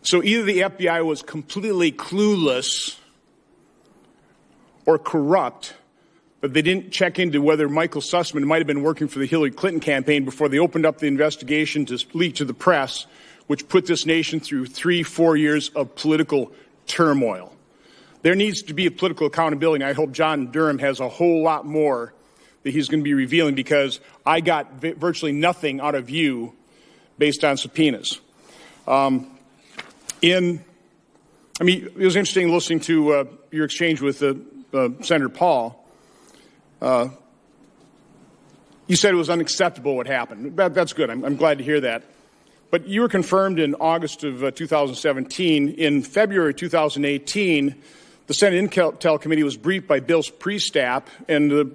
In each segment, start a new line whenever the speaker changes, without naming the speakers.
So either the FBI was completely clueless or corrupt, but they didn't check into whether Michael Sussman might have been working for the Hillary Clinton campaign before they opened up the investigation to leak to the press, which put this nation through 3-4 years of political turmoil. There needs to be a political accountability, and I hope John Durham has a whole lot more that he's going to be revealing, because I got virtually nothing out of you based on subpoenas. It was interesting listening to your exchange with Senator Paul. You said it was unacceptable what happened. That's good. I'm glad to hear that. But you were confirmed in August of 2017. In February 2018, the Senate Intel Committee was briefed by Bill Priestap, and the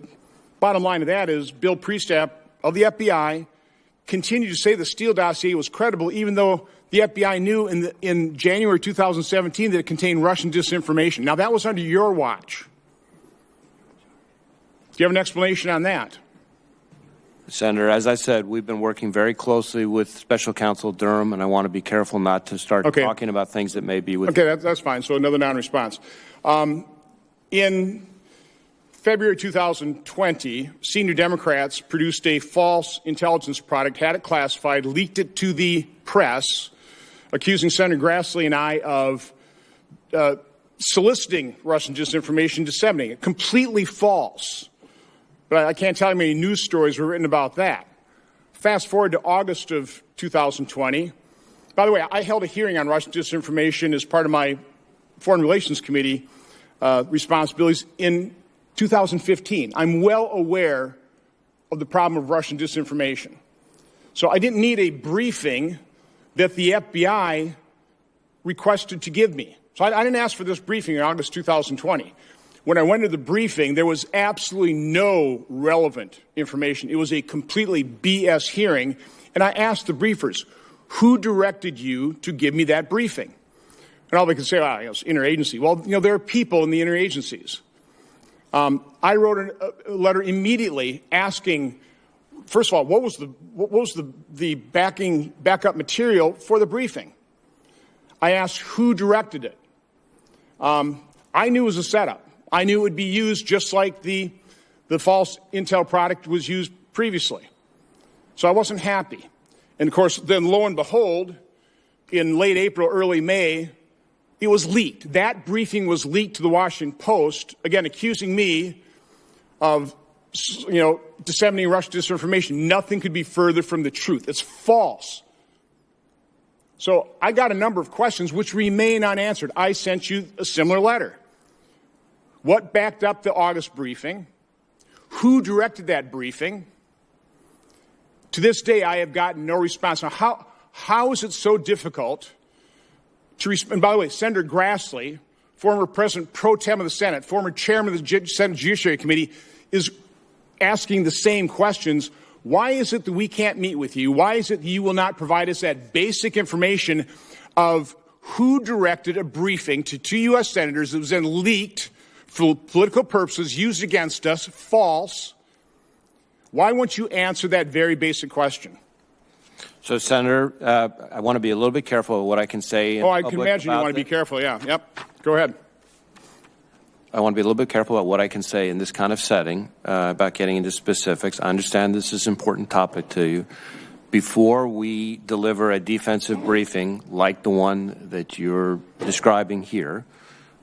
bottom line of that is Bill Priestap of the FBI continued to say the Steele dossier was credible, even though the FBI knew in January 2017 that it contained Russian disinformation. Now, that was under your watch. Do you have an explanation on that?
Senator, as I said, we've been working very closely with Special Counsel Durham, and I want to be careful not to start talking about things that may be with...
Okay, that's fine. So another non-response. In February 2020, senior Democrats produced a false intelligence product, had it classified, leaked it to the press, accusing Senator Grassley and I of soliciting Russian disinformation, disseminating it. Completely false. But I can't tell you how many news stories were written about that. Fast forward to August of 2020. By the way, I held a hearing on Russian disinformation as part of my Foreign Relations Committee responsibilities in 2015. I'm well aware of the problem of Russian disinformation. So I didn't need a briefing that the FBI requested to give me. So I didn't ask for this briefing in August 2020. When I went to the briefing, there was absolutely no relevant information. It was a completely BS hearing. And I asked the briefers, who directed you to give me that briefing? And all they could say, it's interagency. Well, there are people in the interagencies. I wrote a letter immediately asking, first of all, what was the backup material for the briefing? I asked who directed it. I knew it was a setup. I knew it would be used just like the false intel product was used previously. So I wasn't happy. And of course, then lo and behold, in late April, early May, it was leaked. That briefing was leaked to the Washington Post, again, accusing me of, disseminating Russian disinformation. Nothing could be further from the truth. It's false. So I got a number of questions which remain unanswered. I sent you a similar letter. What backed up the August briefing? Who directed that briefing? To this day, I have gotten no response. Now, how is it so difficult to respond? And by the way, Senator Grassley, former President pro tem of the Senate, former chairman of the Senate Judiciary Committee, is asking the same questions. Why is it that we can't meet with you? Why is it that you will not provide us that basic information of who directed a briefing to 2 U.S. senators that was then leaked for political purposes, used against us, false? Why won't you answer that very basic question?
So, Senator, I want to be a little bit careful of what I can say.
I can imagine you want to be careful, yeah. Yep. Go ahead.
I want to be a little bit careful about what I can say in this kind of setting about getting into specifics. I understand this is an important topic to you. Before we deliver a defensive briefing like the one that you're describing here,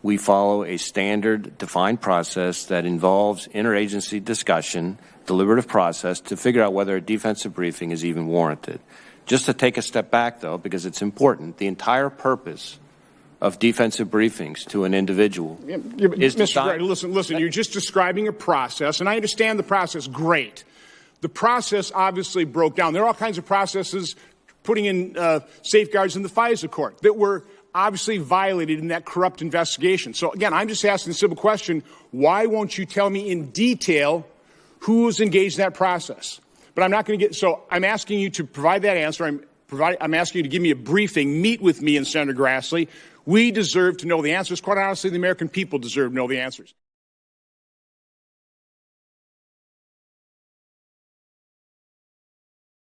we follow a standard defined process that involves interagency discussion, deliberative process to figure out whether a defensive briefing is even warranted. Just to take a step back, though, because it's important, the entire purpose of defensive briefings to an individual is
Mr. Gray, listen, you're just describing a process, and I understand the process. Great. The process obviously broke down. There are all kinds of processes putting in safeguards in the FISA court that were obviously violated in that corrupt investigation. So, again, I'm just asking a simple question. Why won't you tell me in detail who was engaged in that process? But I'm not going to so I'm asking you to provide that answer. I'm asking you to give me a briefing, meet with me and Senator Grassley. We deserve to know the answers. Quite honestly, the American people deserve to know the answers.